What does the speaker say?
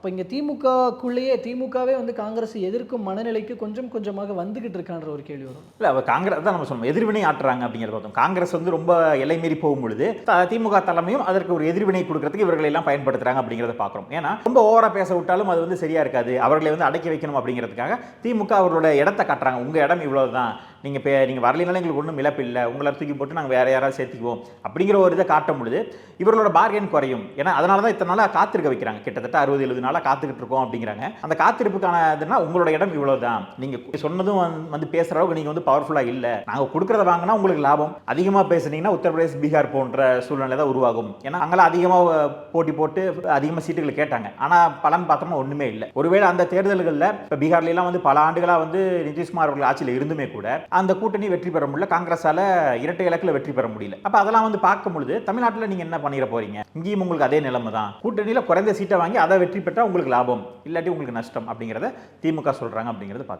அப்போ இங்கே திமுகக்குள்ளேயே திமுகவே வந்து காங்கிரஸ் எதிர்க்கும் மனநிலைக்கு கொஞ்சம் கொஞ்சமாக வந்துகிட்டு இருக்கான்ற ஒரு கேள்வி வரும். இல்லை, அவர் காங்கிரஸ் தான் நம்ம சொல்லணும், எதிர்வினை ஆட்டுறாங்க அப்படிங்கிறத பார்த்தோம். காங்கிரஸ் வந்து ரொம்ப எல்லை மீறி போகும்பொழுது திமுக தலைமையும் அதற்கு ஒரு எதிர்வினை கொடுக்கறதுக்கு இவர்களை எல்லாம் பயன்படுத்துறாங்க அப்படிங்கிறத பார்க்குறோம். ஏன்னா ரொம்ப ஓவரா பேச விட்டாலும் அது வந்து சரியா இருக்காது, அவர்களை வந்து அடக்கி வைக்கணும் அப்படிங்கிறதுக்காக திமுக அவர்களோட இடத்தை காட்டுறாங்க. உங்க இடம் இவ்வளவுதான், நீங்க வரலினாலும் எங்களுக்கு ஒன்றும் இழப்பு இல்லை, உங்களை தூக்கி போட்டு நாங்கள் வேற யாராவது சேர்த்துக்குவோம் அப்படிங்கிற ஒரு இதை காட்டும் பொழுது இவர்களோட பார்கெயின் குறையும். ஏன்னா அதனால தான் இத்தனை நாளாக காத்திருக்க வைக்கிறாங்க, கிட்டத்தட்ட 60-70 நாளாக காத்துக்கிட்டு இருக்கோம் அப்படிங்கிறாங்க. அந்த காத்திருப்புக்கான இதுனா உங்களோட இடம் இவ்வளவுதான், நீங்க சொன்னதும் வந்து பேசுற அளவுக்கு நீங்க வந்து பவர்ஃபுல்லா இல்லை, நாங்கள் கொடுக்கறத வாங்கினா உங்களுக்கு லாபம், அதிகமாக பேசுனீங்கன்னா உத்தரப்பிரதேஷ் பீகார் போன்ற சூழ்நிலை தான் உருவாகும். ஏன்னா அங்கெல்லாம் அதிகமாக போட்டி போட்டு அதிகமாக சீட்டுகள் கேட்டாங்க, ஆனால் பலன் பார்த்தோம்னா ஒன்றுமே இல்லை. ஒருவேளை அந்த தேர்தல்களில் இப்போ பீகார்லாம் வந்து பல ஆண்டுகளாக வந்து நிதிஷ்குமார் அவர்கள் ஆட்சியில் இருந்துமே கூட அந்த கூட்டணி வெற்றி பெற முடியல, காங்கிரஸால இரட்டை இலக்கில் வெற்றி பெற முடியல. அப்போ அதெல்லாம் வந்து பார்க்கும் பொழுது தமிழ்நாட்டில் நீங்க என்ன பண்ணிட போறீங்க, இங்கேயும் உங்களுக்கு அதே நிலைமை தான், கூட்டணியில் குறைந்த சீட்டை வாங்கி அதை வெற்றி பெற்றா உங்களுக்கு லாபம், இல்லாட்டி உங்களுக்கு நஷ்டம் அப்படிங்கிறத திமுக சொல்றாங்க அப்படிங்கிறத பார்த்து